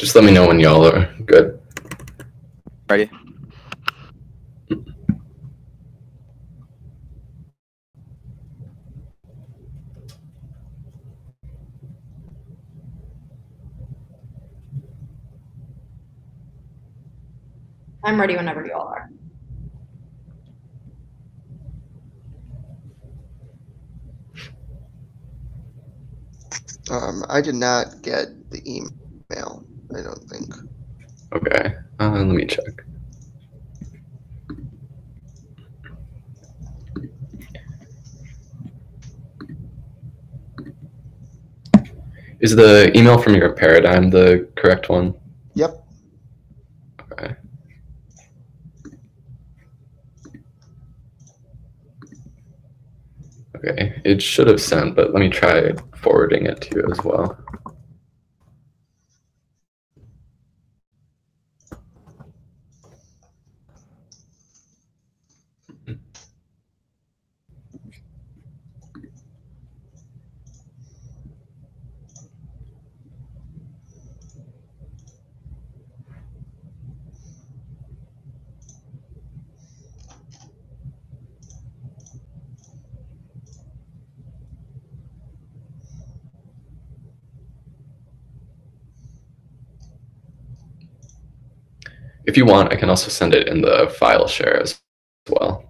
Just let me know when y'all are good. Ready? I'm ready whenever you all are. I did not get the email, I don't think. Okay, let me check. Is the email from your paradigm the correct one? Yep. Okay. Okay, it should have sent, but let me try forwarding it to you as well. If you want, I can also send it in the file share as well.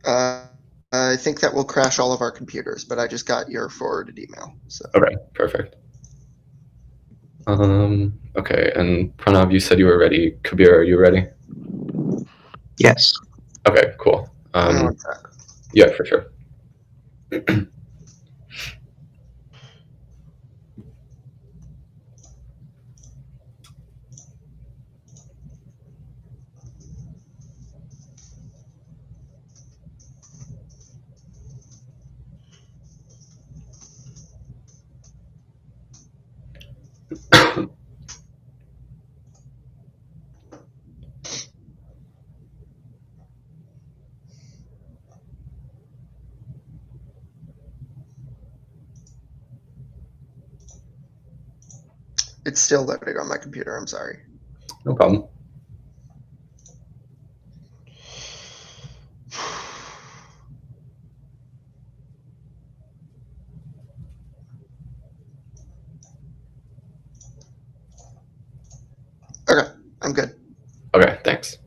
I think that will crash all of our computers, but I just got your forwarded email. So. Okay, perfect. Okay, and Pranav, you said you were ready. Kabir, are you ready? Yes. Okay, cool. Yeah, for sure. It's still loading on my computer, I'm sorry. No problem. Okay, I'm good. Okay, thanks.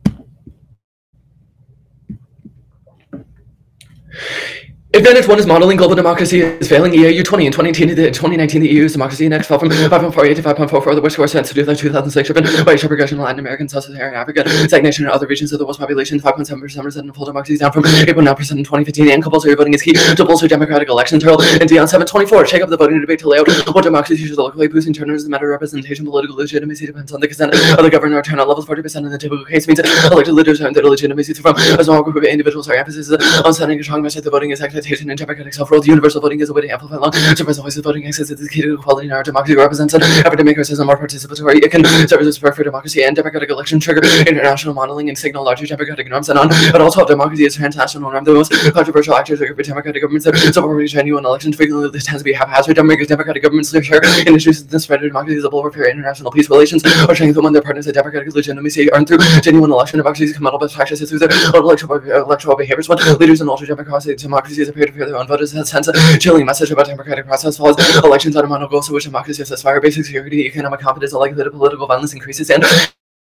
Advantage 1 is modeling global democracy is failing. EAU 20 in 2019, the EU's democracy index fell from 5.48 to 5.44, the worst score since 2006, driven by sharp regression in Latin America, Sub-Saharan Africa, stagnation in other regions of the world's population, 5.7% of full democracies, down from 8.9% in 2015, and compulsory voting is key to bolster democratic elections. Carroll and Dion 724, shake up the voting debate to lay out what democracy should look like, boosting turnovers, the matter of representation, political legitimacy depends on the consent of the governor. Turnout levels 40% in the typical case means elected leaders earn their legitimacy from a small group of individuals. Our emphasis on sending a strong message that voting is expectation and democratic self-rule. Universal voting is a way to amplify long suppress the voice of voting access. It is key to equality in our democracy. Represents an effort to make our system more participatory. It can serve as a spur for democracy and democratic election, trigger international modeling, and signal larger democratic norms. And on, but also have democracy as transnational norm. The most controversial actors are for democratic governments that support genuine elections. Frequently, this tends to be haphazard. Democratic governments share in issues that spread of democracy is a bulwark for international peace relations, or strengthen when their partners at democratic legitimacy earned through genuine election. Democracies can model best practices through their electoral behaviors. When leaders in ultra democracies appear to fear their own voters, that sends a chilling message about democratic process. Follows elections on a mono goals to which democracies aspire. Basic security, economic confidence, and likelihood of political violence increases. And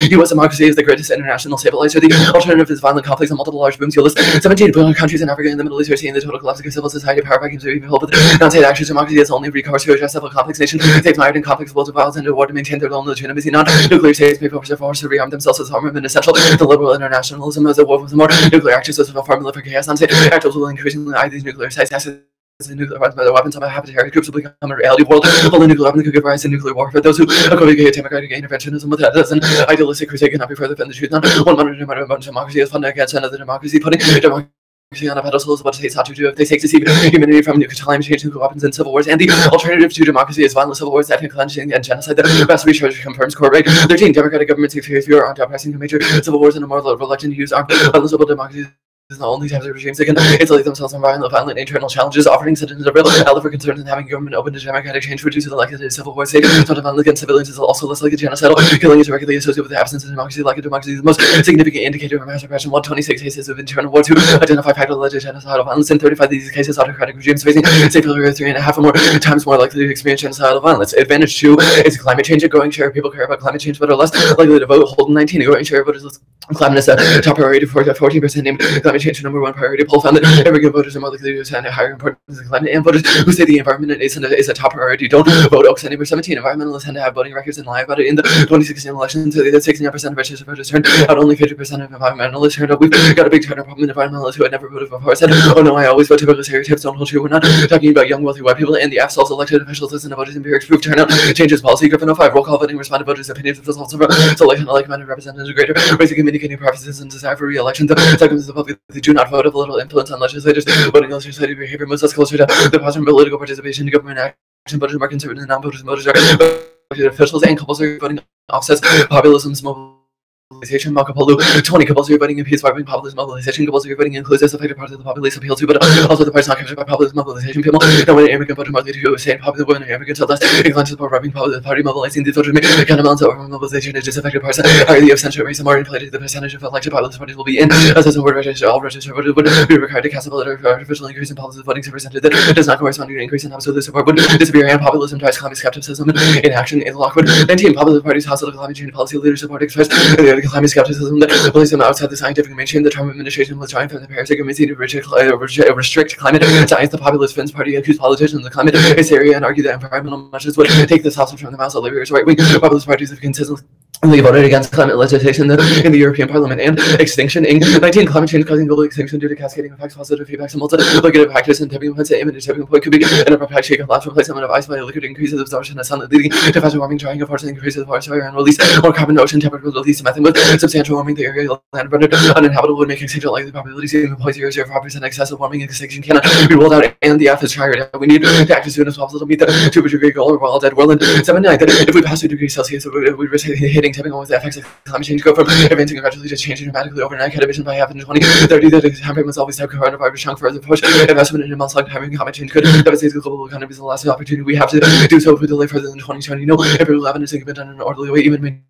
U.S. democracy is the greatest international stabilizer. The alternative is violent conflicts and multiple large booms. You'll list 17 countries in Africa and the Middle East are seeing the total collapse of civil society. Power vacuums are even filled with non-state actors. Democracy is only recourse to address civil conflicts. Nations states mired in conflicts, will violence, and war to maintain their own legitimacy. Non-nuclear states may force to rearm themselves as armament essential. The liberal internationalism as a war with more nuclear actors as a formula for chaos. Non-state actors will increasingly eye these nuclear sites. The nuclear weapons by their weapons of habitary groups will become a reality world. Only nuclear weapons could give rise to nuclear warfare. Those who advocate democratic interventionism with that as an idealistic crusade cannot be further from the truth. Not one modern democracy is funded against another democracy, putting democracy on a pedestal is what states ought to do if they seek to see humanity from climate change, nuclear weapons, and civil wars. And the alternative to democracy is violent civil wars, ethnic cleansing, and genocide. The best research confirms core right. 13 democratic governments fear on oppressing major civil wars and a more reluctant to use armed, unlawful democracies. the only types of regimes that can isolate themselves from violent internal challenges, offering citizens a real outlet for concern and having government open to democratic change reduces the likelihood of civil war state. Not violence against civilians is also less likely genocidal. Killing is directly associated with the absence of democracy. Like a democracy is the most significant indicator of mass repression. 126 cases of internal war, 2 identify factual alleged genocidal violence. In 35 of these cases, autocratic regimes facing state failure are 3.5 or more times more likely to experience genocidal violence. Advantage 2 is climate change. A growing share of people care about climate change but are less likely to vote. Holden 19, a growing share of voters climate is a top priority for 14% named climate change the #1 priority. Poll found that American voters are more likely to assign a higher importance to climate, and voters who say the environment is a top priority don't vote. Oaks number 17. Environmentalists tend to have voting records and lie about it. In the 2016 elections, 69% of registered voters turned out. Only 50% of environmentalists turned out. We've got a big turnout problem. Environmentalists who had never voted before said, "Oh no, I always vote." Typical stereotypes don't hold true. We're not talking about young, wealthy white people, and the AFSOL's elected officials listen to voters. Empirics proof turnout changes policy. Griffin 05. Roll call voting responded voters' opinions of results of selection of like-minded representatives greater, basically communicating preferences and desire for re-election. The segments of the public that do not vote have little influence on legislators. Voting legislative behavior moves us closer to the positive political participation in government action. Voters are more conservative than non-voters. Voters are elected officials and compulsory voting offsets populism's mobilization. Makapolu 20. Compulsory voting impedes right-wing populist mobilization. Compulsory voting includes this affected parts of the populace appeal to, but also the parts not captured by populist mobilization. People know when an immigrant voter more likely to say popular women or immigrants are less inclined to support right-wing populist party mobilizing. These voters may counterbalance over mobilization of disaffected parts. Higher the abstention rates, the more inflated the percentage of elected populist parties will be in. As a word register, all registered voters would be required to cast a ballot for artificial increase in populist voting represented that does not correspond to an increase in absolute support would disappear, and populism drives climate skepticism in action in Lockwood. 19. Populist parties hostile to climate change policy leaders support expressed climate skepticism that place them outside the scientific mainstream. The Trump administration was trying from the Paris Agreement to restrict climate science. The Populist Friends Party accused politicians of climate hysteria and argued that environmental measures would take the sausage from the mouths of laborers. Right-wing populist parties have consistently voted against climate legislation in the European Parliament. And extinction. 19. Climate change causing global extinction due to cascading effects, positive feedbacks, and multiplicative factors, and tipping points. The imminent tipping point could be an abrupt shake of last replacement of ice by a liquid increases absorption of sunlight, leading to faster warming, drying of force, increases of forest fire, and release more carbon. Ocean temperature release methane with substantial warming. The area land rendered uninhabitable would make extinction likely. Probability 0.005% excessive warming. Extinction cannot be ruled out, and the F is tired. We need to act as soon as possible to meet the 2-degree goal, or we're all dead. Whirlwind 79. If we pass 2 degrees Celsius, we risk hitting tipping point with the effects of climate change go from advancing gradually to changing dramatically overnight. Division by half in 2030. The timeframe was always time coronavirus chunk further push investment in a months long timing. Climate change could devastate the global economy. Is the last opportunity we have to do so if we delay further than 2020. No, every evidence can be done in an orderly way, even when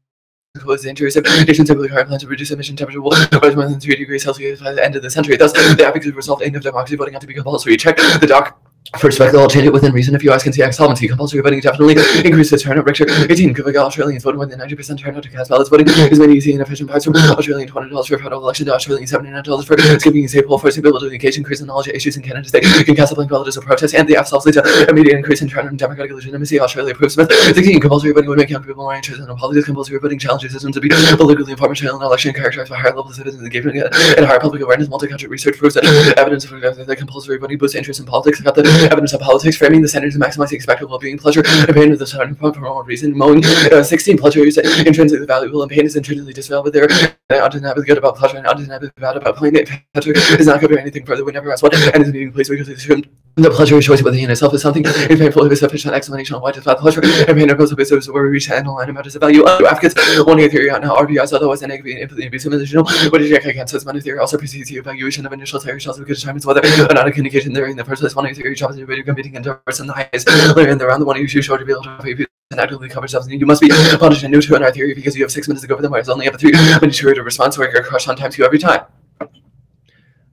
it's dangerous. If nations simply current plan to reduce emission temperature will rise more than 3 degrees Celsius by the end of the century. Thus, the epic result of democracy voting out to be compulsory. Check the doc. For respect, I'll change it within reason. If you ask and see solvency, compulsory voting definitely increases turnout. Richter 18. Australians voted more than 90% turnout to cast ballots. Voting is made easy and efficient parts from Australian $20 for federal election to Australian $79 for skipping a state poll. Forcing people to engage in increasing knowledge of issues in Canada State can cast a blank ballot as a protest, and the AFSOLs lead to immediate increase in turnout and democratic legitimacy. Australia approves Smith 16. Compulsory voting would make young people more interested in politics. Compulsory voting challenges systems to be politically informed. Australian election characterized by higher levels of citizen engagement and higher public awareness. Multi-country research proves that evidence for that compulsory voting boosts interest in politics. Got the evidence of politics framing the standards and maximizing expected well-being, pleasure, and pain is the starting point for more reason. Mowing 16. Pleasure is intrinsically valuable and pain is intrinsically disvaluable. There undeniably good about pleasure and undeniably bad about pain. Pleasure is not good for anything further. We never ask what and is meeting place because it's assumed the pleasure is choice within itself is something is painful if it's sufficient explanation on why it's bad. Pleasure and pain are both bases where we reach the end line about its value. Advocates one year theory on how RBIs otherwise and negatively infinitely be similar. What is Jack against this money theory also precedes the evaluation of initial theory shows we could determine whether or not a communication theory in the first place. One year theory jobs everybody competing in in the highest layer and around the one you too short to be able to pay and actively cover something. You must be punished and new to in our theory because you have 6 minutes to go for them, whereas only have 3 minutes to respond, so you're crushed on times 2 every time.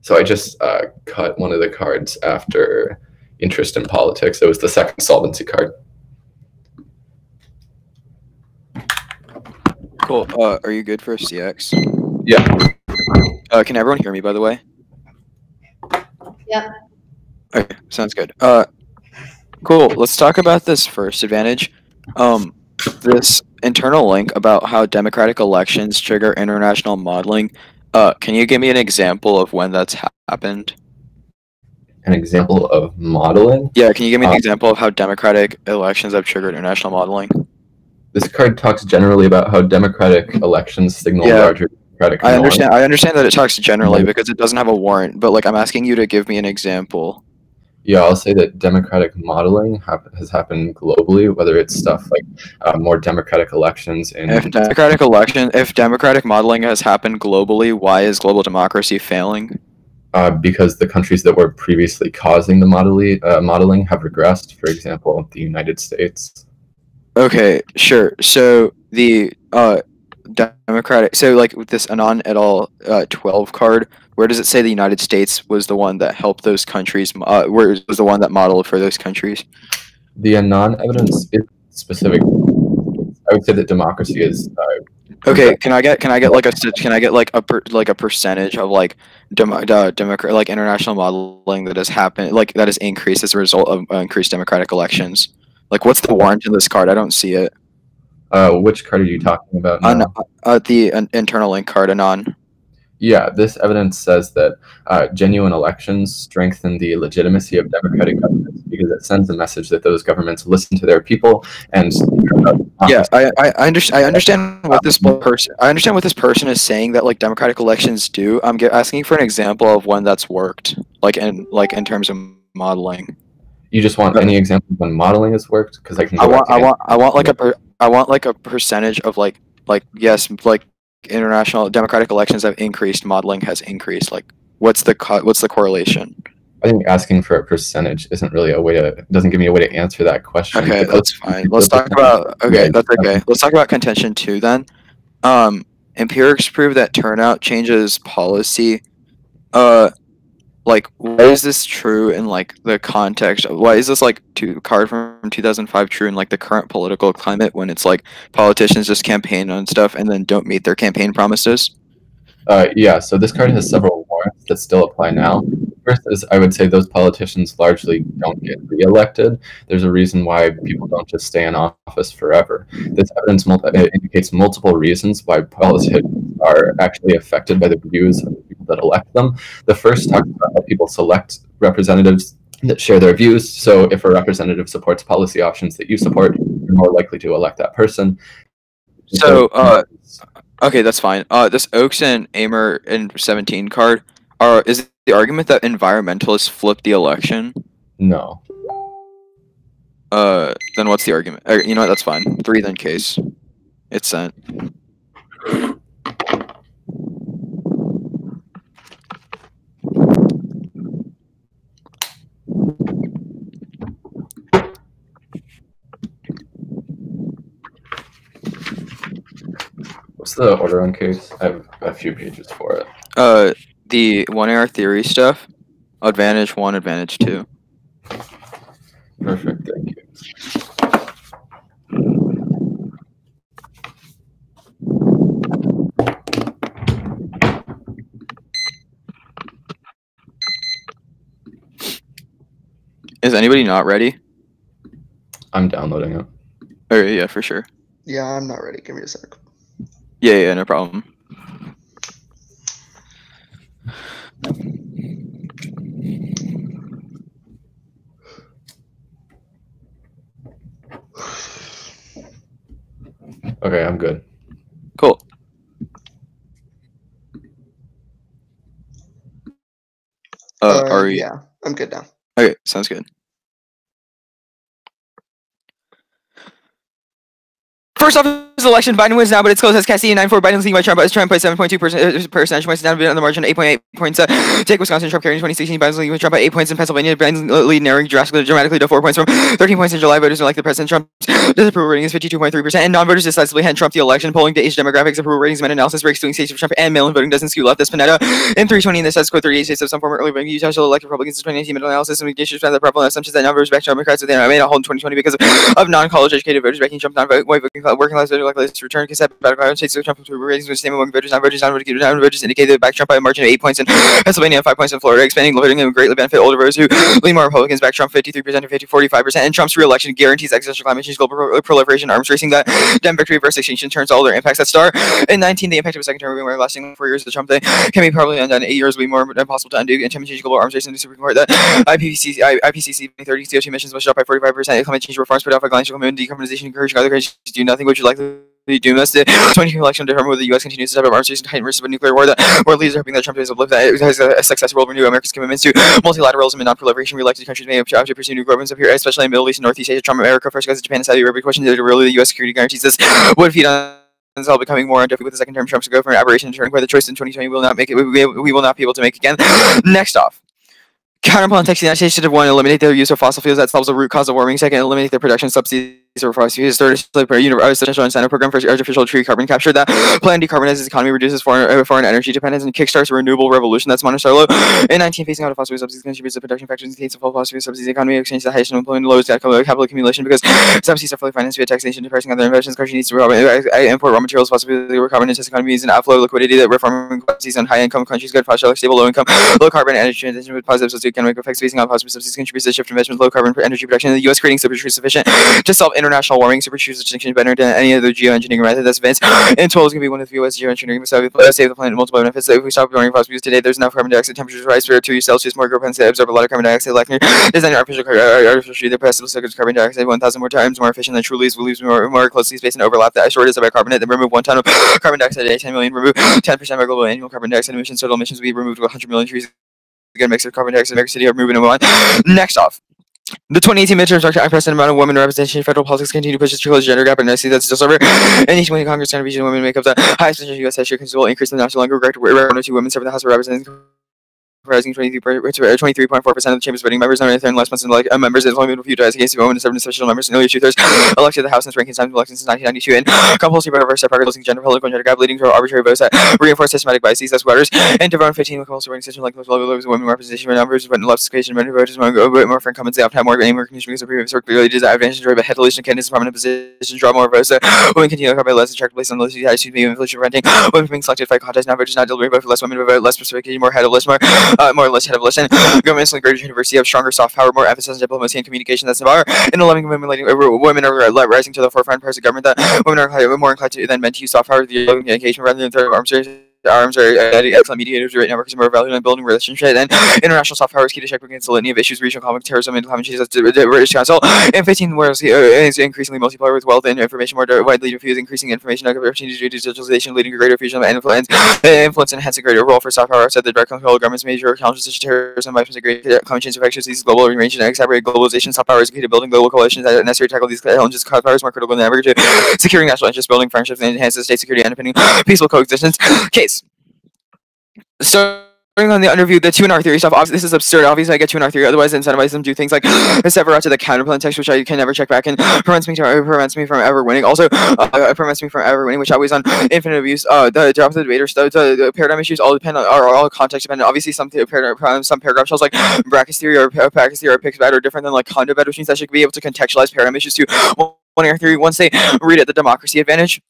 So I just cut one of the cards after interest in politics. It was the second solvency card. Cool. Are you good for CX? Yeah. Can everyone hear me, by the way? Yep. Okay, sounds good. Cool. Let's talk about this first advantage. This internal link about how democratic elections trigger international modeling. Can you give me an example of when that's happened? An example of modeling? Yeah, can you give me an example of how democratic elections have triggered international modeling? This card talks generally about how democratic elections signal larger democratic norms. I understand that it talks generally because it doesn't have a warrant, but like I'm asking you to give me an example. Yeah, I'll say that democratic modeling has happened globally, whether it's stuff like more democratic elections. If democratic modeling has happened globally, why is global democracy failing? Because the countries that were previously causing the modeling have regressed. For example, the United States. Okay, sure. So the Democratic, so like with this Anon et al. 12 card, where does it say the United States was the one that helped those countries? Where was the one that modeled for those countries? The Anon evidence is specific. I would say that democracy is. Okay, can I get like a percentage of like democrat like international modeling that has happened, like that has increased as a result of increased democratic elections? Like, what's the warrant in this card? I don't see it. Which card are you talking about now? The internal link card, Anon. Yeah, this evidence says that genuine elections strengthen the legitimacy of democratic governments because it sends a message that those governments listen to their people and. Yeah, I understand what this person. I understand what this person is saying that like democratic elections do. I'm asking for an example of when that's worked, like in terms of modeling. You just want any examples when modeling has worked? Because I can. I want like a percentage of like yes, like international democratic elections have increased, modeling has increased. Like, what's the correlation? I think asking for a percentage isn't really a way to, doesn't give me a way to answer that question. Okay, that's fine. Let's talk about, that's okay. Let's talk about contention 2 then. Empirics prove that turnout changes policy. Like, why is this true in like the context of, why is this like card from 2005 true in like the current political climate when it's like politicians just campaign on stuff and then don't meet their campaign promises? Yeah, so this card has several warrants that still apply now. First is, I would say those politicians largely don't get reelected. There's a reason why people don't just stay in office forever. This evidence indicates multiple reasons why politicians are actually affected by the views of the people that elect them. The first talks about how people select representatives that share their views. So if a representative supports policy options that you support, you're more likely to elect that person. So, okay, that's fine. This Oaks and Amer in 17 card, is the argument that environmentalists flipped the election? No. Then what's the argument? You know what, that's fine. 3 then case. It's sent. What's the order on case? I have a few pages for it. The 1AR theory stuff. Advantage 1, advantage 2. Perfect, thank you. Is anybody not ready? I'm downloading it. Okay, yeah, for sure. Yeah, I'm not ready. Give me a sec. Yeah, no problem. Okay, I'm good. Cool. Are you? Yeah, I'm good now. Okay, sounds good. First off, this election, Biden wins now, but it's close as Cassidy 9-4. Biden's leading by Trump, but Trump by 7.2 percentage points, down a bit on the margin, 8.8 points. Take Wisconsin, Trump carrying 2016. Biden's leading with Trump by 8 points in Pennsylvania. Biden's lead narrowing dramatically to 4 points from 13 points in July. Voters elect the president. Trump's disapproval rating is 52.3%, and non-voters decisively hand Trump the election. Polling to age demographics, approval ratings, meta-analysis breaks swing states of Trump, and mail-in voting doesn't skew left. This Panetta in 320 in the status quo 38 states of some former early voting. Utah shall elect Republicans in 2019. Meta-analysis and weakness found the prevalent assumptions that non-voters back Democrats within may not hold in 2020 because of non-college educated voters backing Trump, non-white voting working class voters likely to return. Battleground states of Trump ratings which same among voters, non-voters indicated back Trump by a margin of 8 points in Pennsylvania, 5 points in Florida, expanding voting and greatly benefit older voters who lean more Republicans back Trump 53% to 45%, and Trump's re-election guarantees existential climate change, global proliferation, arms racing, that Dem victory versus extinction turns all their impacts that star. In 19, the impact of a second term will be more lasting 4 years of the Trump day can be probably undone. 8 years will be more impossible to undo. And climate change, global arms racing, the Supreme Court that IPCC 2030 CO2 emissions must drop by 45%. Climate change reforms put off a glacial moon, decarbonization, encouraging other countries to do nothing. Would you like to doom us? The 2020 election determined whether the U.S. continues to step up arms race and heighten risks of a nuclear war. That world leaders are hoping that Trump is uplift that it has a successful world renew America's commitments to multilateralism and non-proliferation. Re-elected countries may have to pursue new programs up here, especially in the Middle East and Northeast Asia. Trump, America first, guys, Japan and Saudi Arabia. Question: really, the U.S. security guarantees this would feed on all becoming more undefined with the second term Trump's go for an aberration turning where the choice in 2020 will not make it. We will not be able to make again. Next off. Counterplan text the United States should have one, eliminate their use of fossil fuels that solves the root cause of warming. Second, eliminate their production subsidies for fossil fuels. Third, essential incentive program for artificial tree carbon capture. That plan decarbonizes the economy, reduces foreign energy dependence, and kickstarts a renewable revolution. That's Monticello. In 19, phasing out of fossil fuel subsidies contributes to production factors in states of fossil fuel subsidies. The economy exchange the highest unemployment, lowest capital accumulation because subsidies are fully financed via taxation, depressing other inventions. Country needs to import raw materials, fossil fuel carbon into the economy, and outflow liquidity that reforming policies on high-income countries, good posture, stable, low-income, low-carbon energy transition with positive socioeconomic effects. Phasing out fossil subsidies contributes to the shift to investment, low carbon energy production in the U.S., creating supertruths sufficient to solve international warming. Supertruths extinction better than any other geoengineering method that's advanced. And 12 is going to be one of the U.S. geoengineering methods save the planet multiple benefits. So if we stop burning fossil fuels today, there's enough carbon dioxide temperatures rise for 2 degrees Celsius, more propensity to absorb a lot of carbon dioxide. Like designing artificial depressible circuits carbon dioxide 1,000 more times more efficient than truly leaves more closely spaced and overlap the ice shortage of bicarbonate. Then remove 1 ton of carbon dioxide a day, 10 million. Remove 10% of our global annual carbon dioxide emissions. Total emissions will be removed with 100 million trees. Again, mix of carbon dioxide, American City, are moving on. Next off. The 2018 midterms are unprecedented amount of women representation in federal politics continue to push the close gender gap, and I see that's still over. And each one in Congress and region women make up the highest percentage of U.S. history, will increase the national record. One or two women serve in the House of Representatives, comprising 23.4% of the chamber's voting members. And in last months, members of only a few times against women to serve in special members. Nearly 2/3 elected to the House since ranking time elections since 1992. And compulsory voter versus separate losing gender political gender gap, leading to arbitrary votes that reinforce systematic biases as voters. And to vote in 15 with compulsory voting system like most levels of women representation numbers, but in left education, men who voters more friend comments they often have more aim or communication because of previous work really disadvantage to drive a head-elation candidates in prominent positions draw more votes. Women continue to occupy less attractive places on the list. I should be inflation renting. Women being selected fight contest now voters not delivering vote for less women to vote less specific, more head of list, more less head of list. Governments like greater diversity have stronger soft power, more emphasis on diplomacy and communication. That's the bar. And 11 women are rising to the forefront parts of government that women are more inclined to than men to use soft power, the communication rather than third arms race. Arms are excellent mediators, right? Networks are more valuable in building relationships, and international soft power is key to check against the litany of issues, regional conflict, terrorism, and climate change. That's the British Council. And 15, whereas is increasingly multipolar with wealth and information more widely diffused, increasing information opportunities due to digitalization, leading to greater fusion and influence and hence a greater role for soft power outside the direct control of government's major challenges such as terrorism, great climate change infections, these global range and accelerated globalization. Soft power is key to building global coalitions that are necessary to tackle these challenges. Soft power is more critical than ever to securing national interests, building friendships, and enhancing state security and underpinning peaceful coexistence. Case. Starting on the underview, the 2.5 theory stuff. Obviously, this is absurd. Obviously, I get 2.5 theory. Otherwise, incentivize them to do things like separate to the counterplan text, which I can never check back, and prevents me from ever winning. Also, prevents me from ever winning, which I always on infinite abuse. The drop of the debaters, the paradigm issues all depend on are all context dependent. Obviously, some paragraph shows like Brackett's theory or Packett's theory or Pick's bad or different than like Kondo bad, which means I should be able to contextualize paradigm issues to 1.5 theory once they read it. The democracy advantage.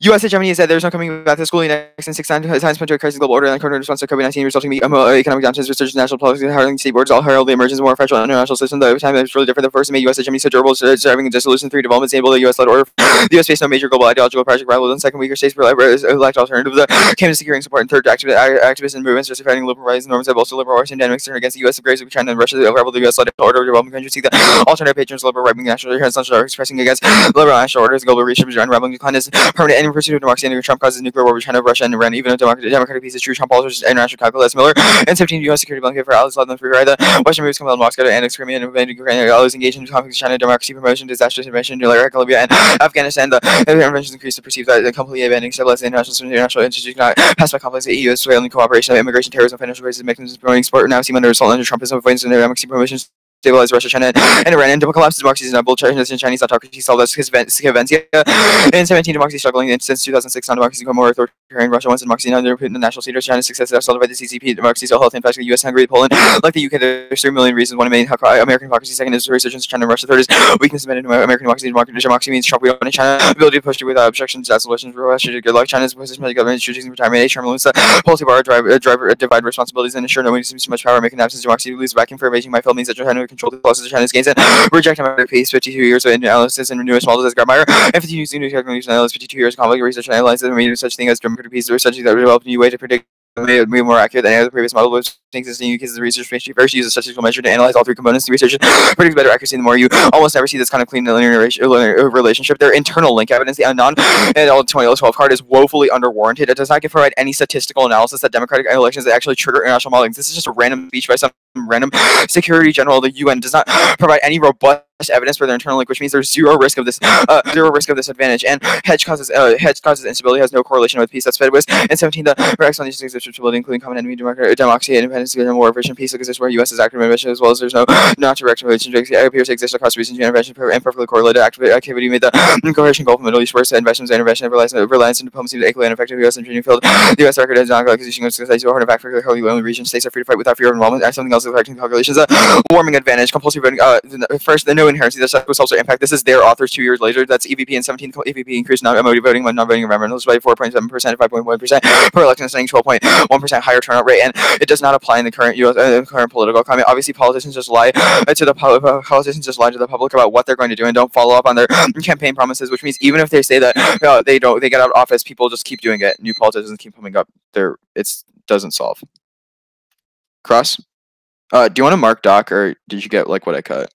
U.S. hegemony said there's no coming back to schooling next in 6 times point to a crisis global order and current response to COVID-19 resulting in economic downturns, research, national policy, hiring state boards, all herald the emergence of more fragile international system. The time is really different. The first made U.S. hegemony so durable, serving dissolution, 3 developments enable the U.S.-led order. The U.S. faced no major global ideological project rather than second weaker states elect alternatives that came to securing support and third activists and movements justifying liberal rights and norms that bolster liberal Western dynamics turn against the U.S. Graves of China and Russia that rebel the U.S.-led order of development countries seek the alternative patrons liberal right-wing national expressing against liberal national orders, global reach, unraveling decline is permanent and in pursuit of democracy and Trump causes nuclear war with China, Russia, and Iran. Even a democratic peace is true. Trump also international calculus. Miller and 17 U.S. security blanket for allies, let them free ride. The Western moves compelled Moscow to annex Crimea and invade Ukraine. Allies engaged in conflict with China, democracy promotion, disaster intervention, Libya, and Afghanistan. The interventions increased to perceive that the completely abandoning stabilizing international institutions not passed by conflicts. The EU is failing cooperation of immigration, terrorism, financial crisis, mechanisms promoting sport. Now seem under assault under Trumpism, avoidance, and democracy promotion. Stabilize Russia, China, and Iran, and collapse democracies and build Chinese autocracy solved as Scavencia. In 17, democracy struggling since 2006, non-democracy become more authoritarian. Russia wants democracy, now they're putting the national leaders. China's success is solved by the CCP. Democracy still healthy. In fact, the U.S., Hungary, Poland, like the UK, there's 3 million reasons. One main American democracy. Second is resurgence of China and Russia. Third is weakness of American democracy. Democracy means Trump. We want in China. Ability to push through without objections. Solutions for Russia. Good luck. China's position as the government choosing retirement age term limits. Policy bar divide responsibilities and ensure no one seems too much power. Making absence democracy lose backing for Beijing. My failed means that China control the losses of China's gains and reject American peace. 52 years of analysis and newest models as Grabmeyer. And 52 years of new technologies and analysis. 52 years of conflict research and analysis that made such thing as democratic peace. The research that developed a new way to predict made more accurate than any other previous model, which existing new cases of research first uses statistical measure to analyze all 3 components. The research predicts better accuracy. The more you almost never see this kind of clean linear relationship. Their internal link evidence, the unknown, and all 2012 card is woefully underwarranted. It does not provide any statistical analysis that democratic elections that actually trigger international modeling. This is just a random speech by some random Security General of the UN does not provide any robust evidence for their internal link, which means there's zero risk of this advantage. And hedge causes instability, has no correlation with peace. That's fed with. And 17, the reacts on these things including common enemy, democracy, independence, war, efficient peace exists where U.S. is active intervention, as well as there's no not direct relation. It appears to exist across regions of intervention and perfectly correlated activity made the coalition Gulf of Middle East worse. Intervention reliance in diplomacy to equally ineffective U.S. engineering field. The U.S. record has not acquisition of society to back for the only region states are free to fight without fear of involvement. And something else affecting calculations. Warming advantage, compulsory voting. First, the no inherency. The second was also impact. This is their authors 2 years later. That's EVP and 17. EVP increased non-voting voting when non-voting environmentalists by 4.7% to 5.1% per election, setting 12.1% higher turnout rate. And it does not apply in the current U.S. Current political climate. Obviously, politicians just lie to the public. Politicians just lie to the public about what they're going to do and don't follow up on their campaign promises. Which means even if they say that they get out of office, people just keep doing it. New politicians keep coming up. It doesn't solve. Cross. Do you want to mark doc, or did you get like what I cut?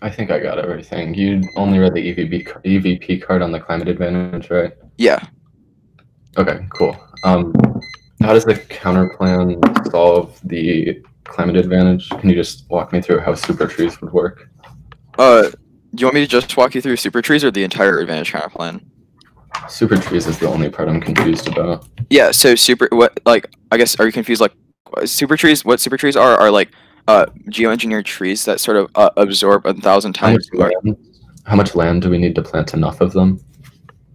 I think I got everything. You only read the EVP card on the climate advantage, right? Yeah. Okay, cool. How does the counter plan solve the climate advantage? Can you just walk me through how super trees would work? Do you want me to just walk you through super trees or the entire advantage counter plan? Super trees is the only part I'm confused about. Yeah. So I guess are you confused? Like super trees? What super trees are like geoengineered trees that sort of absorb 1,000 times more. How much land do we need to plant enough of them?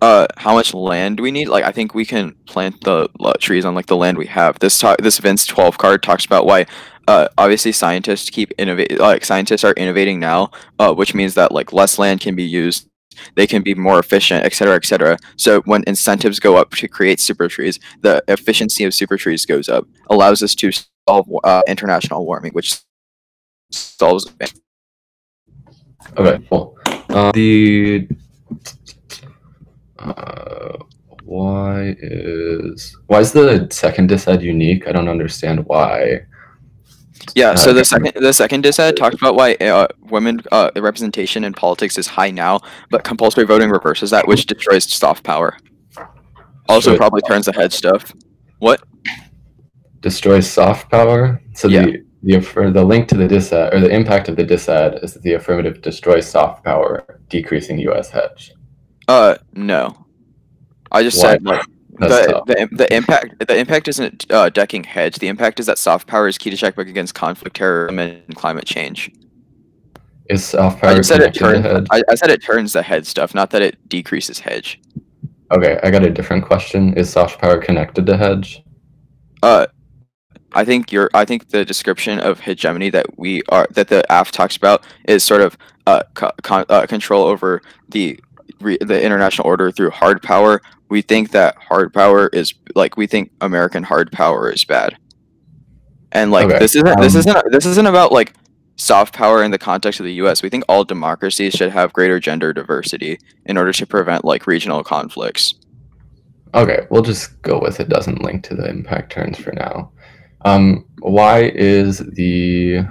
How much land do we need? Like, I think we can plant the trees on like the land we have. This Vince 12 card talks about why obviously scientists keep innovating. Like scientists are innovating now, which means that like less land can be used. They can be more efficient, et cetera, et cetera. So when incentives go up to create super trees, the efficiency of super trees goes up, allows us to solve international warming, which solves. Okay, cool. Why is the second disad unique? I don't understand why. Yeah, so the second disad talks about why women the representation in politics is high now, but compulsory voting reverses that, which destroys soft power. Also, probably turns the head stuff. What? Destroys soft power. So yeah. the link to the disad, or the impact of the disad, is that the affirmative destroys soft power, decreasing U.S. hedge. No. I just said like the impact isn't decking hedge. The impact is that soft power is key to check back against conflict, terrorism, and climate change. Is soft power connected to hedge? I said it turns the head stuff, not that it decreases hedge. Okay, I got a different question. Is soft power connected to hedge? I think the description of hegemony that the AF talks about is sort of control over the international order through hard power. We think that hard power is we think American hard power is bad, and okay. this isn't about like soft power in the context of the U.S. We think all democracies should have greater gender diversity in order to prevent like regional conflicts. Okay, we'll just go with it doesn't link to the impact turns for now. Why is the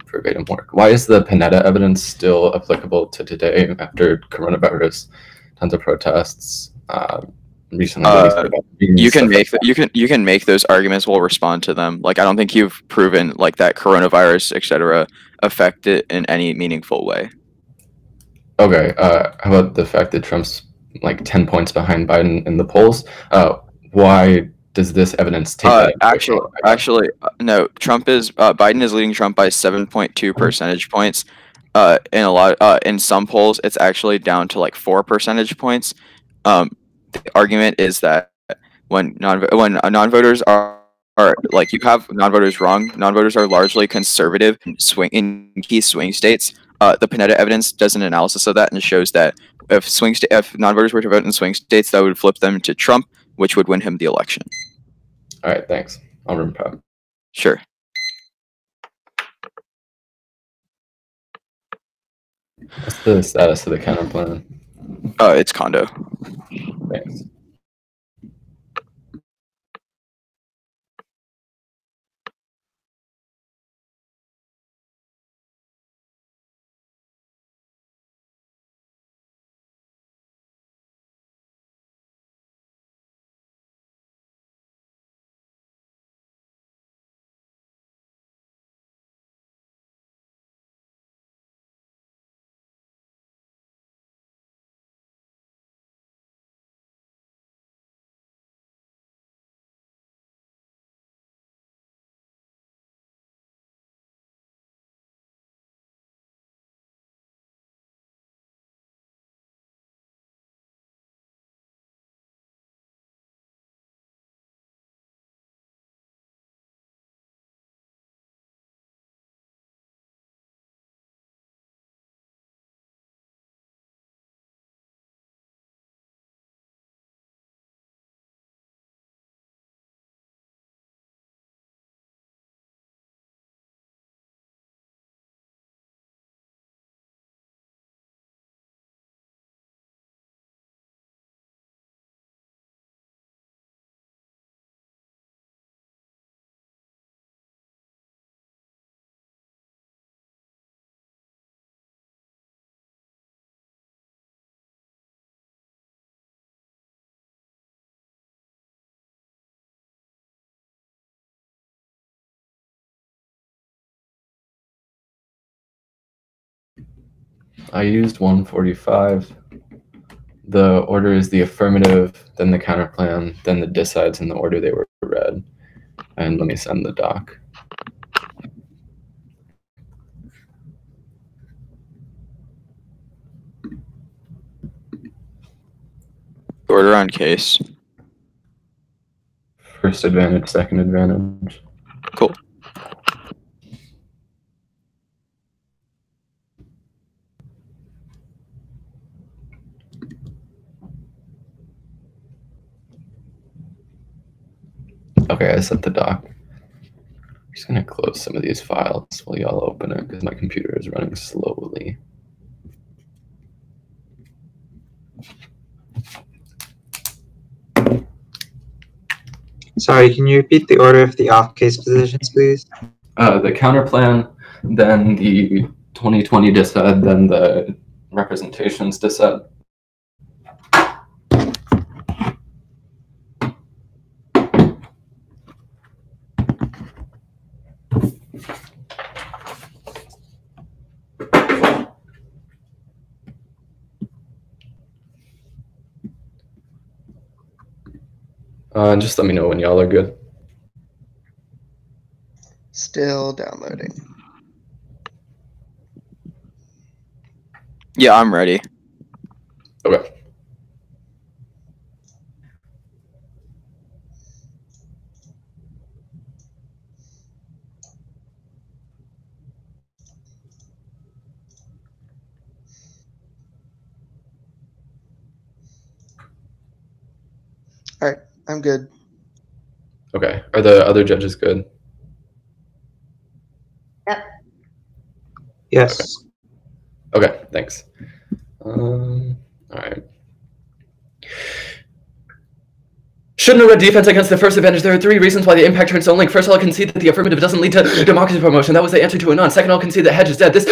verbatim work? Why is the Panetta evidence still applicable to today after coronavirus? Tons of protests. Recently, you can make those arguments. We'll respond to them. Like I don't think you've proven like that coronavirus, etc., affect it in any meaningful way. Okay. How about the fact that Trump's like 10 points behind Biden in the polls? Why does this evidence take that? Actually, no. Biden is leading Trump by 7.2 percentage points. In some polls, it's actually down to like 4 percentage points. The argument is that when non-voters are like you have non-voters wrong. Non-voters are largely conservative in key swing states. The Panetta evidence does an analysis of that and shows that if non-voters were to vote in swing states, that would flip them to Trump, which would win him the election. All right, thanks. I'll room prep. Sure. What's the status of the counter plan? It's condo. Thanks. I used 145. The order is the affirmative, then the counterplan, then the decides in the order they were read. And let me send the doc. Order on case. First advantage, second advantage. Cool. Okay, I sent the doc. I'm just gonna close some of these files while y'all open it because my computer is running slowly. Sorry, can you repeat the order of the off-case positions, please? The counterplan, then the 2020 dised, then the representations dised. Just let me know when y'all are good. Still downloading. Yeah, I'm ready. Okay. All right, I'm good. Okay. Are the other judges good? Yep. Yes. Okay, thanks. All right. Shouldn't have read defense against the first advantage. There are three reasons why the impact turns Southlake. First, I'll concede that the affirmative doesn't lead to democracy promotion. That was the answer to a non. Second, I'll concede that hedge is dead. This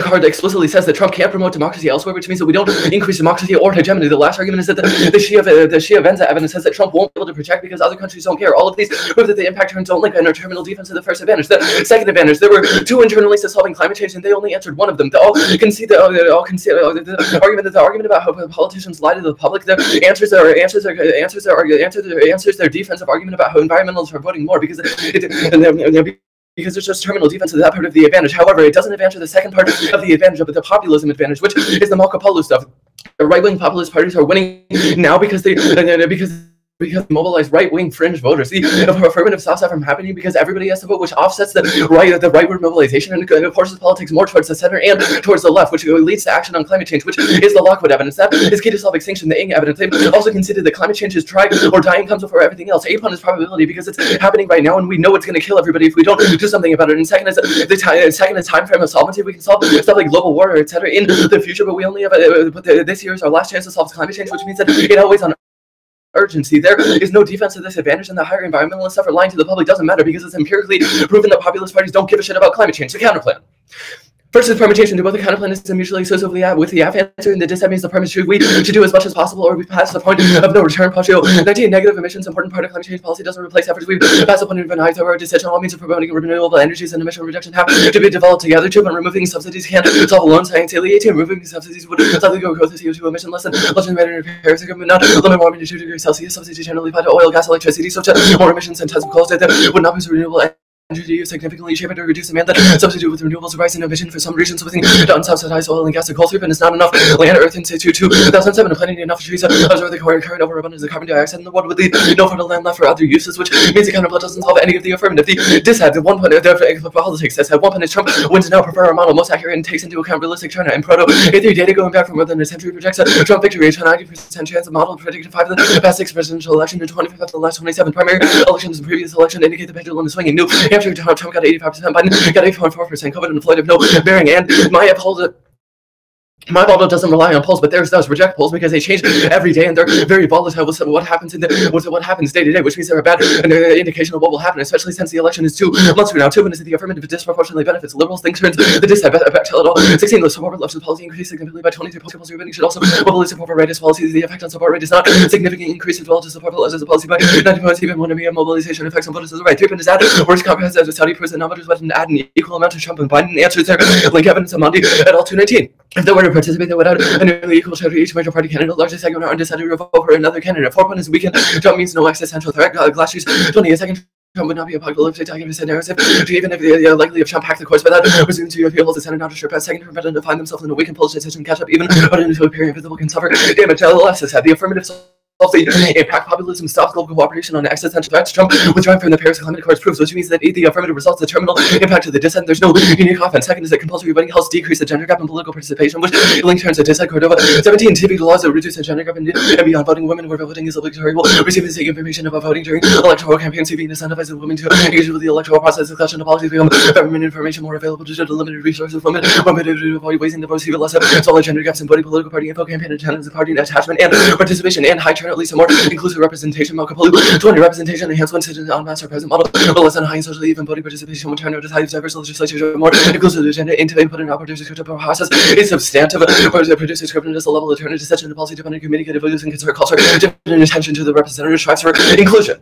card explicitly says that Trump can't promote democracy elsewhere, which means that we don't increase democracy or hegemony. The last argument is that the Shia Venza evidence says that Trump won't be able to protect because other countries don't care. All of these prove that the impact turns Southlake and our terminal defense of the first advantage. The second advantage, there were two internalists solving climate change, and they only answered one of them. They all concede the argument about how politicians lie to the public. Their answers their defensive argument about how environmentalists are voting more because it's just terminal defense of that part of the advantage. However, it doesn't answer the second part of the advantage of the populism advantage, which is the Marco Polo stuff. The right-wing populist parties are winning now because they mobilize right-wing fringe voters. The affirmative stops that from happening because everybody has to vote, which offsets the rightward mobilization and forces politics more towards the center and towards the left, which leads to action on climate change, which is the Lockwood evidence. That is key to solve extinction, the Ing evidence. They've also considered that climate change is try or dying comes before everything else. A pun is probability because it's happening right now and we know it's going to kill everybody if we don't do something about it. And second is the time frame of solvency. We can solve stuff like global warming, etc. in the future, but we only have this year is our last chance to solve climate change, which means that it always on urgency. There is no defense of this advantage, and the higher environmentalist stuff or lying to the public doesn't matter because it's empirically proven that populist parties don't give a shit about climate change. The counterplan. First is permutation. Do both the counterplan is mutually exclusive with the F answer, and the dis means the premise should we should do as much as possible, or we pass the point of no return. Postio 19 negative emissions. Important part of climate change policy doesn't replace efforts we pass the point of either our decision. All means of promoting renewable energies and emission reduction have to be developed together too. But removing subsidies can't solve alone. Science alienating. Removing subsidies would slightly go growth of CO2 emission less than matter repairs. The government not limit warming to 2 degrees Celsius. Subsidies generally apply to oil, gas, electricity. So more emissions and tons of coal that would not use renewable energy use significantly shape it or reduce demand that substitute with renewables rising emission for some regions within the unsubsidized oil and gas and coal sweep, and it's not enough land, earth, and situ 2007 and planting enough trees observe the current overabundance of carbon dioxide in the world with the no fertile land left for other uses, which means the counterplan doesn't solve any of the affirmative. The dishad, the one point the politics says at one point is Trump wins now prefer our model most accurate and takes into account realistic China and proto A3 data going back for more than a century projects a Trump victory, a 90% chance of model predicted 5 of the past 6 presidential election and 25 of the last 27 primary elections in the previous election indicate the pendulum is swinging. New Hampshire Trump got 85%, Biden got 8.4%, COVID and Floyd have no bearing, and my model doesn't rely on polls, but theirs does reject polls because they change every day and they're very volatile with what happens what happens day to day, which means they're a bad indication of what will happen, especially since the election is 2 months from now. 2 minutes the affirmative disproportionately benefits liberals. Things turns the dissent back to it all. 16 the support for leftist policy increased significantly by 23 post voting should also mobilize support for rightist policies. The effect on support rate is not significantly increased as well to support for leftist policy by 90 points. Even when a mobilization effects on voters is the right. 3 points add worst comprehensive as Saudi president non-voters but add an equal amount to Trump and Biden answers their link evidence on Monday at all 219. If there were participate that without a nearly equal share to each major party candidate, largest segment are undecided to vote for another candidate. 4 point is weekend. Trump means no existential threat. Glass shoes. 20 a second. Trump would not be apocalyptic narrative, even if the likely of Trump hacked the course by that, presumed to appeal to the Senate not to strip as second president to find themselves in a weakened Polish decision catch up, even but into a period visible can suffer damage. LLS has had the affirmative the impact populism stops global cooperation on existential threats. Trump withdrawing from the Paris Climate Accords proves, which means that the affirmative results the terminal impact of the dissent. There's no unique offense. Second is that compulsory voting helps decrease the gender gap in political participation, which link turns to dissent. Cordova 17 TV laws that reduce the gender gap and beyond voting. Women where voting is obligatory will receive the same information about voting during electoral campaigns. TV incentivizes women to engage with the electoral process. Discussion of policies become government information more available due to the limited resources. Women to avoid wasting the votes even less. Solid gender gaps in voting, political party info, campaign attendance, party attachment, and participation, and high turnout leads to more inclusive representation. Malcolm 20 representation enhancement to the on-mass or present model, but less than high and socially even voting participation when turnout is high. Diverse legislature more inclusive agenda into input and operative descriptive process is substantive, whereas the producer descriptive is a level of turnout decision to policy dependent communicative values and consider culture, and attention to the representative strives for inclusion.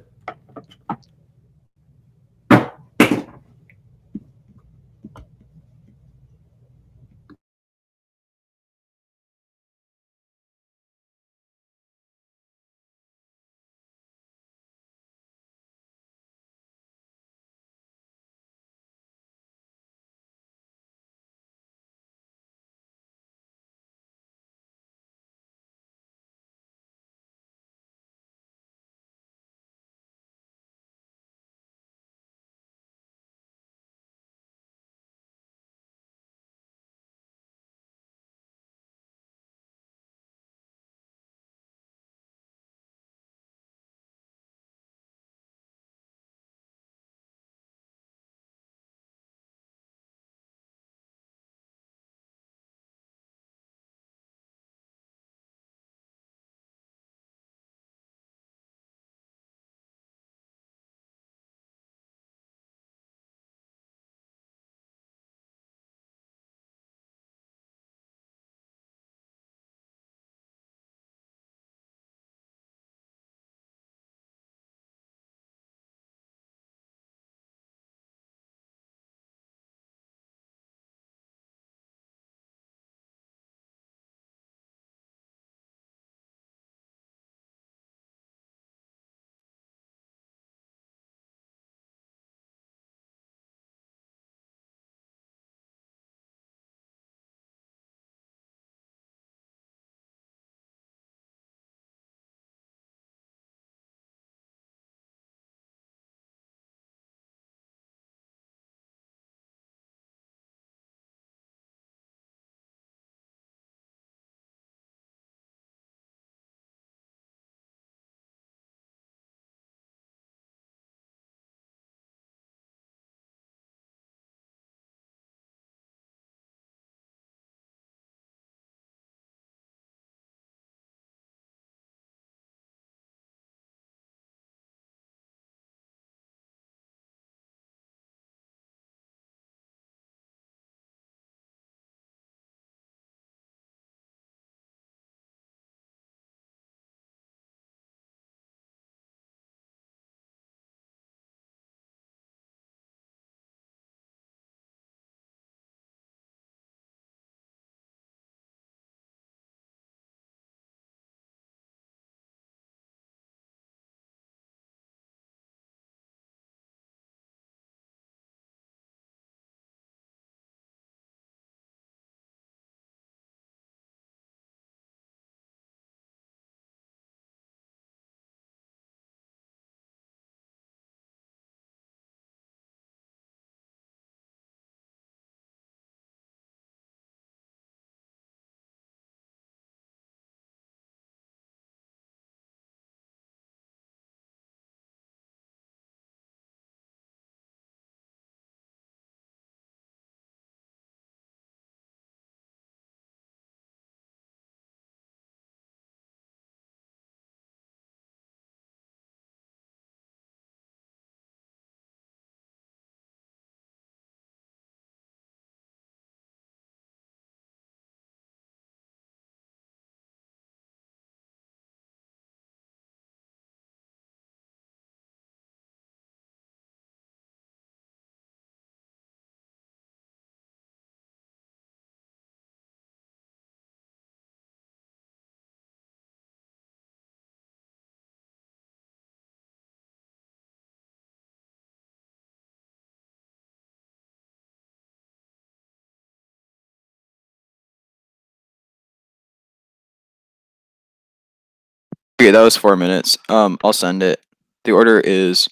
Okay, that was 4 minutes. I'll send it. The order is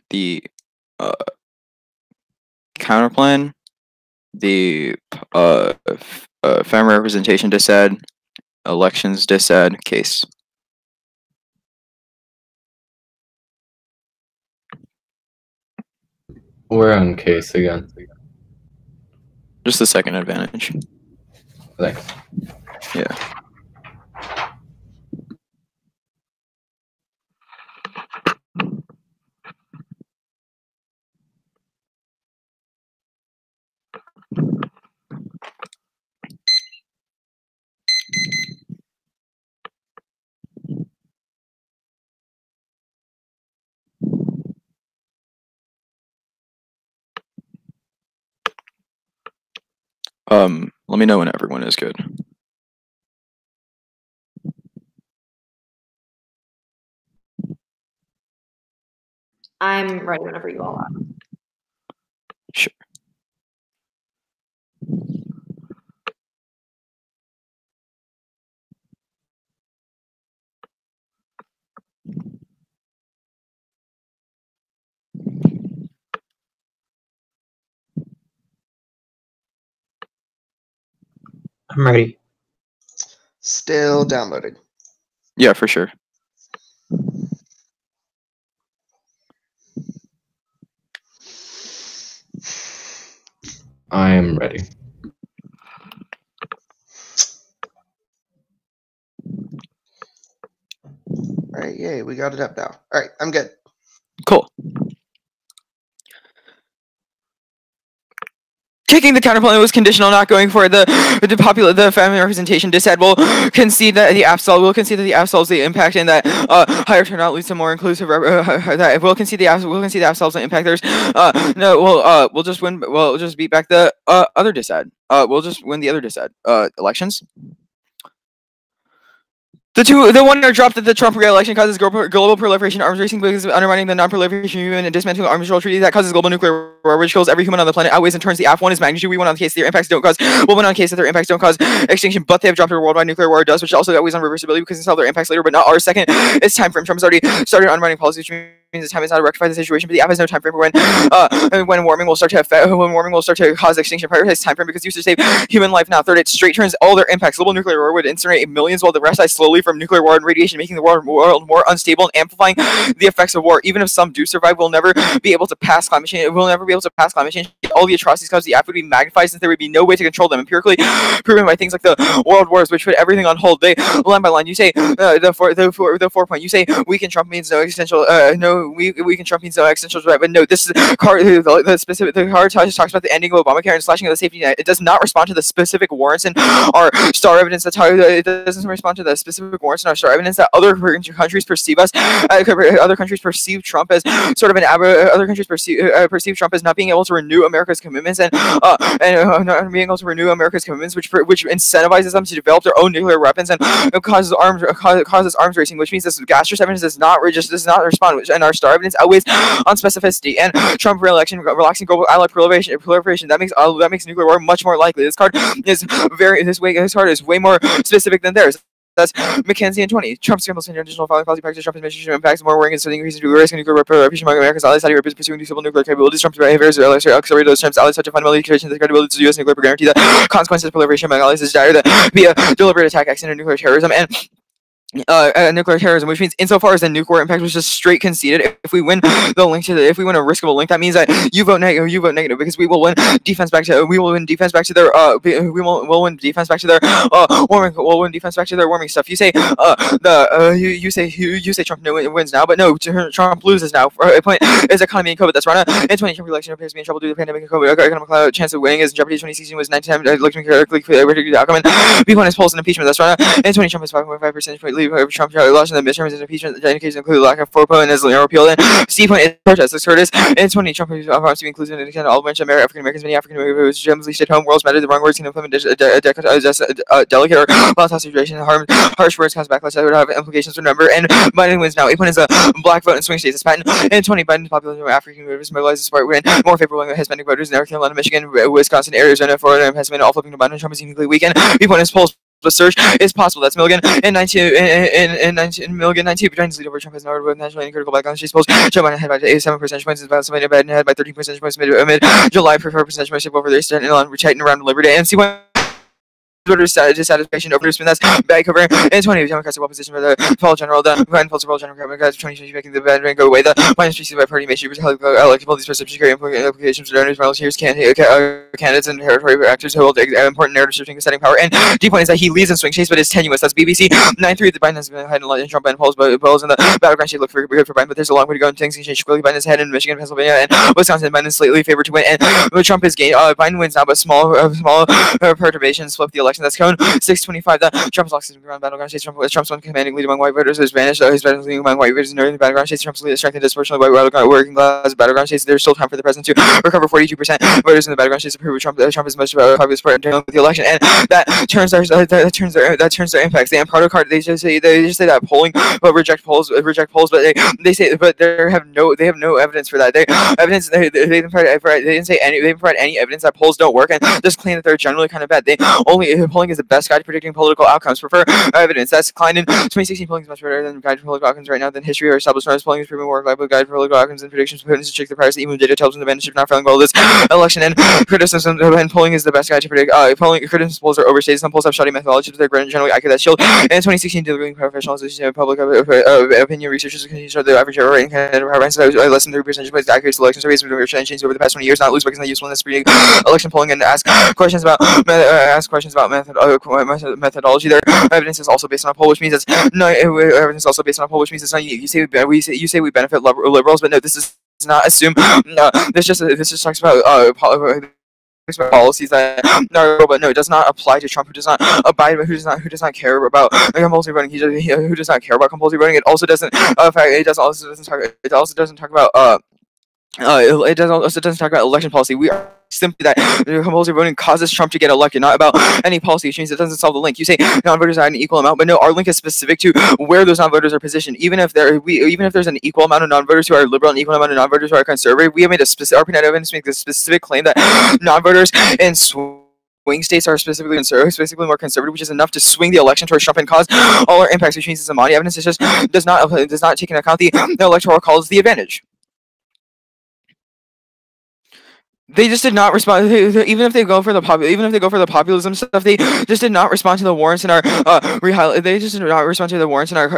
the counterplan, the family representation disad, elections disad, case. We're on case again. Just the second advantage. Thanks. Yeah. Let me know when everyone is good. I'm ready whenever you all are. Sure. I'm ready. Still downloading. Yeah, for sure. I am ready. All right, yay, we got it up now. All right, I'm good. Cool. Kicking the counterplan was conditional, not going for the family representation. Disad will concede that the AFSOL the impact, and that higher turnout leads to more inclusive. That we'll concede the AFSOL's the impact. There's we'll just win. We'll just beat back the other disad. We'll just win the other disad. Elections. The one dropped that the Trump re-election causes global proliferation arms racing because undermining the non-proliferation movement and dismantling arms control treaty that causes global nuclear war, which kills every human on the planet, outweighs and turns the AF1 is magnitude. We won on the case that their impacts don't cause. We'll win on the case that their impacts don't cause extinction, but they have dropped a worldwide nuclear war does, which also outweighs on reversibility because it's all their impacts later, but not ours. Second, it's time frame. Trump has already started undermining policy, which means it's time is now to rectify the situation. But the AF has no time frame for when warming will start to cause extinction. Prioritize time frame because used to save human life now. Third, it straight turns all their impacts. Global nuclear war would incinerate millions while the rest die slowly from nuclear war and radiation, making the world more unstable and amplifying the effects of war. Even if some do survive, we'll never be able to pass climate change. All the atrocities caused the AF would be magnified since there would be no way to control them. Empirically proven by things like the world wars, which put everything on hold. They line by line. You say the 4 point. You say weaken Trump means no existential. Weaken Trump means no existential threat. But no, this is the card talks about the ending of Obamacare and slashing of the safety net. It does not respond to the specific warrants in our star evidence. That's how it doesn't respond to the specific warrants in our star evidence that other countries perceive us. Other countries perceive Trump as sort of other countries perceive Trump as not being able to renew America's commitments and not being able to renew America's commitments, which incentivizes them to develop their own nuclear weapons and causes arms racing, which means this gaseous evidence does not respond, and our star evidence outweighs on specificity. And Trump re-election relaxing global allied proliferation that makes nuclear war much more likely. This card is way more specific than theirs. That's McKenzie and 20. Trump scrambles in additional following policy practice. Trump's administration impacts more worrying and so the increase in risk and nuclear proliferation among America's allies. Saudi Arabia is pursuing usable nuclear capabilities. Trump's behaviors accelerate those Trump's allies such a fundamental indication of the credibility to the U.S. nuclear program. Guarantee the consequences of proliferation among allies is dire. That be a deliberate attack, accident, and nuclear terrorism and nuclear terrorism, which means insofar as the nuclear impact was just straight conceded, if we win the link if we win a riskable link, that means that you vote negative because we will win defense back to their warming stuff. You say you say Trump wins now, but no, Trump loses now. Point is economy and COVID. That's right. In 2020 election appears to be in trouble due to the pandemic and COVID. Economic chance of winning is in jeopardy. 2016 was 9 times looking correctly the outcome. And B point is polls and impeachment. That's right. In 20 Trump is 5.5% point lead. Trump lost in the midterms and impeachment. The indications include lack of 4 point and is repealed. And C point is protest. This Curtis. In 20 Trump is to be inclusive in all branch of African Americans. Many African Americans generally stayed home. Worlds matter. The wrong words can implement delicate or volatile situation. Harsh words cause backlash that would have implications. Remember, and Biden wins now. 8 point is a black vote in swing states. It's patent. In 20 Biden's population of African voters mobilizes support win more favorable Hispanic voters in North Carolina, Michigan, Wisconsin, Arizona, Florida, and Pennsylvania, all flipping to Biden. Trump is uniquely weakened. B point is polls but surge is possible. That's Milligan in 19 Milligan 19. Biden's lead over Trump has narrowed with national and critical background. She's polls. Joe Biden ahead by 7 percentage points. Biden ahead by 13 percentage points mid July. For 4 percentage points over there. Standing on tighten around Labor Day and see when voter dissatisfaction over this that's back over in 20 Democrats are well positioned for the fall general the Biden falls general Democrats 2020 making the bad go away the minus PC by party may shoot electable these perceptions carry implications for donors volunteers candidates and territory actors who hold important narrative shifting setting power and D point is that he leads in swing states but is tenuous. That's BBC 9-3. The Biden has been ahead in a lot in Trump and polls but polls in the battleground state look for good for Biden but there's a long way to go and things can change quickly. Biden is ahead in Michigan, Pennsylvania and Wisconsin. Biden is slightly favored to win and Trump is gained. Biden wins now but small perturbations flip the election. That's cone 625. The Trump's locks in the battleground states. Trump's one commanding lead among white voters is vanished. His leading among white voters in the battleground states. Trump's lead strengthened disproportionately by working class battleground states. There's still time for the president to recover 42% voters in the battleground states approve of Trump. Trump is much popular support dealing with the election, and that turns their impacts. The Amparto card. They just say that polling, but reject polls, but they say they have no evidence for that. They didn't provide any evidence that polls don't work, and just claim that they're generally kind of bad. Polling is the best guide to predicting political outcomes. Prefer evidence. That's Klein in 2016. Polling is much better than guide to political outcomes right now than history or established norms. Polling is proving more reliable guide to political outcomes and predictions. Potential to check the price. Even data tells them the advantage of not failing well this election. And criticism and polling is the best guide to predict. Polling criticism polls are overstated. Some polls have shoddy methodology, but they're generally accurate. That shield. In 2016, delivering professionals, public opinion researchers can show the average error rate in less than 3% points. Accurate selection surveys have changed over the past 20 years. Not lose because of the usefulness of election polling and ask questions about methodology. Their evidence is also based on a poll, which means it's no evidence is also based on a poll, which means it's not you say we benefit liberals, but no, this does not assume. This just talks about policies that but no, it does not apply to Trump, who does not abide, who does not care about compulsory voting. Who does not care about compulsory voting. It also doesn't talk about it also doesn't talk about election policy. We are simply that compulsory voting causes Trump to get elected, not about any policy, which means it doesn't solve the link. You say non-voters are an equal amount, but no, our link is specific to where those non-voters are positioned. Even if there's an equal amount of non-voters who are liberal and equal amount of non-voters who are conservative, we have made our evidence makes a specific claim that non-voters in swing states are specifically more conservative, which is enough to swing the election towards Trump and cause all our impacts, which means it's a Amani evidence. It just does not take into account the electoral college the advantage. They just did not respond. Even if they go for the populism stuff, they just did not respond to the warrants in our They just did not respond to the warrants in our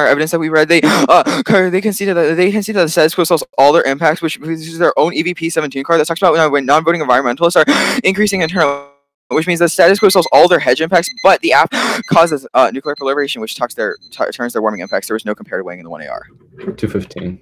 evidence that we read. They conceded that the status quo solves all their impacts, which is their own EVP 17 card that talks about when non-voting environmentalists are increasing internal. Which means the status quo solves all their hedge impacts, but the app causes nuclear proliferation, which turns their warming impacts. There was no comparative weighing in the 1AR. 215.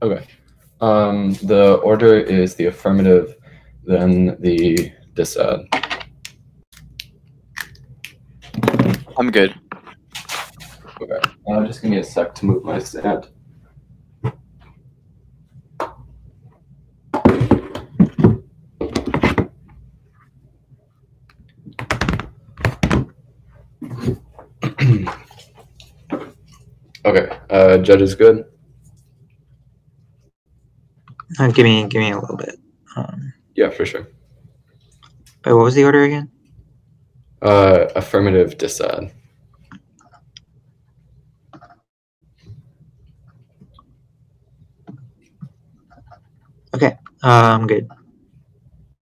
Okay. The order is the affirmative, then the dissad. I'm good. Okay. Just give me a sec to move my stand. Okay. Judge is good. Give me a little bit. Yeah, for sure. Wait, what was the order again? Affirmative dissad. Okay. I'm good.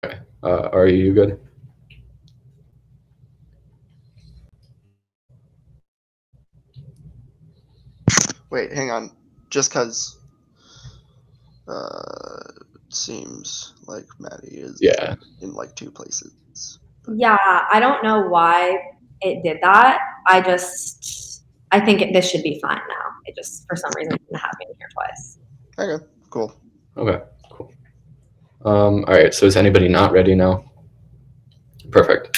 Okay. Are you good? Wait, hang on. Just because it seems like Maddie is in like 2 places. Yeah, I don't know why it did that. I think this should be fine now. It just, for some reason, didn't happen here twice. Okay, cool. Okay, cool. All right, so is anybody not ready now? Perfect.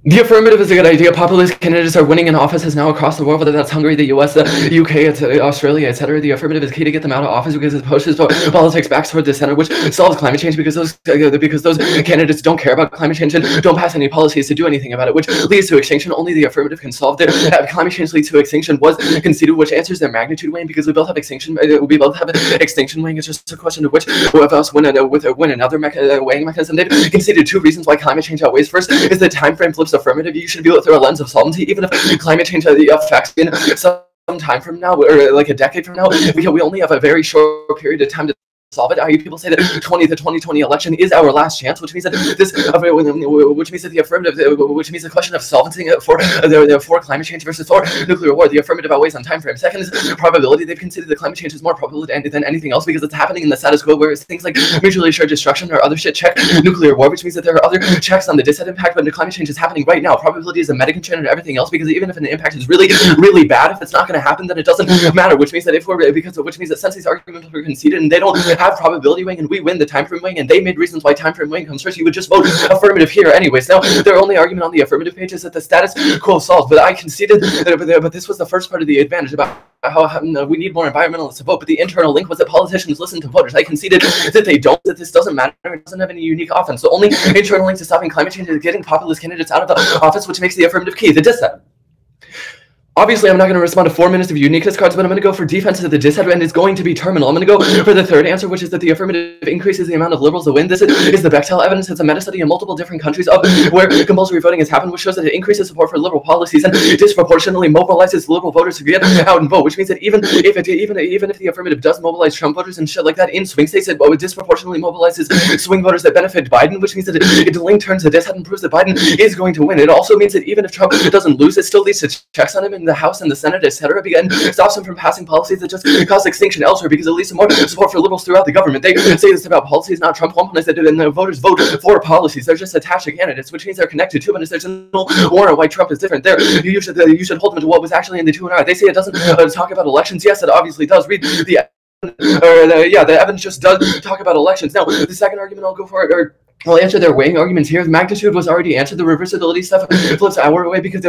The affirmative is a good idea. Populist candidates are winning in offices now across the world, whether that's Hungary, the US, the UK, Australia, etc. The affirmative is key to get them out of office because it pushes politics back toward the center, which solves climate change because those candidates don't care about climate change and don't pass any policies to do anything about it, which leads to extinction. Only the affirmative can solve it. Climate change leads to extinction was conceded, which answers their magnitude weighing because we both have extinction. We both have extinction weighing. It's just a question of which of us win another weighing mechanism. They've conceded 2 reasons why climate change outweighs. First is the time frame flips affirmative. You should view it through a lens of solvency, even if climate change has the effects in some time from now, or like a decade from now. We only have a very short period of time to solve it. People say that the 2020 election is our last chance, which means that the affirmative, which means the question of solvency for climate change versus for nuclear war, the affirmative outweighs on time frame. Second is probability. They've considered that climate change is more probable than anything else because it's happening in the status quo, whereas things like mutually assured destruction or other shit check nuclear war, which means that there are other checks on the dissent impact, but the climate change is happening right now. Probability is a meta-constraint on everything else because even if an impact is really, really bad, if it's not going to happen, then it doesn't matter. Which means that since these arguments were conceded and they don't have probability weighing and we win the time frame weighing and they made reasons why time frame weighing comes first, you would just vote affirmative here anyways. Now their only argument on the affirmative page is that the status quo solved, but I conceded but this was the first part of the advantage about how we need more environmentalists to vote, but the internal link was that politicians listen to voters. I conceded that they don't, that this doesn't matter, it doesn't have any unique offense. The only internal link to stopping climate change is getting populist candidates out of the office, which makes the affirmative key, the dissent. Obviously, I'm not going to respond to 4 minutes of uniqueness cards, but I'm going to go for defense of the dissent, and it's going to be terminal. I'm going to go for the third answer, which is that the affirmative increases the amount of liberals that win. This is the Bechtel evidence. It's a meta-study in multiple different countries of where compulsory voting has happened, which shows that it increases support for liberal policies and disproportionately mobilizes liberal voters to get out and vote, which means that even if the affirmative does mobilize Trump voters and shit like that in swing states, it disproportionately mobilizes swing voters that benefit Biden, which means that it link turns the dissent and proves that Biden is going to win. It also means that even if Trump doesn't lose, it still leads to checks on him in the House and the Senate, etc., and stops him from passing policies that just cause extinction elsewhere because it leads to more support for liberals throughout the government. They say this about policies, not Trump. One is that the voters vote for policies. They're just attached to candidates, which means they're connected to, and there's no warrant why Trump is different. There, you should hold them to what was actually in the 2 They say it doesn't talk about elections. Yes, it obviously does. Read the evidence just does talk about elections. Now, the second argument I'll go for it, I'll answer their weighing arguments here. The magnitude was already answered. The reversibility stuff flips our way because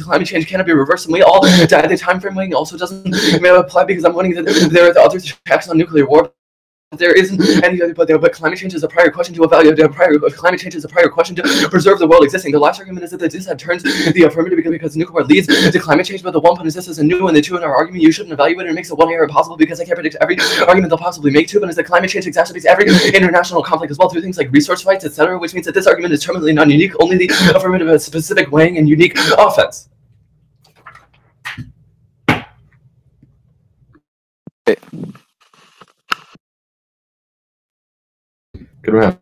climate change cannot be reversed, and we all die. The time frame weighing also doesn't apply because I'm winning that there are the other checks on nuclear war. There isn't any other, but climate change is a prior question to evaluate. Climate change is a prior question to preserve the world existing. The last argument is that the dissent turns the affirmative because nuclear leads to climate change, but the 1 point is this is a new and the 2 in our argument. You shouldn't evaluate it. It makes the 1 error impossible because I can't predict every argument they'll possibly make. 2 is that climate change exacerbates every international conflict as well through things like resource fights, etc., which means that this argument is terminally non-unique. Only the affirmative has specific weighing and unique offense. Good round.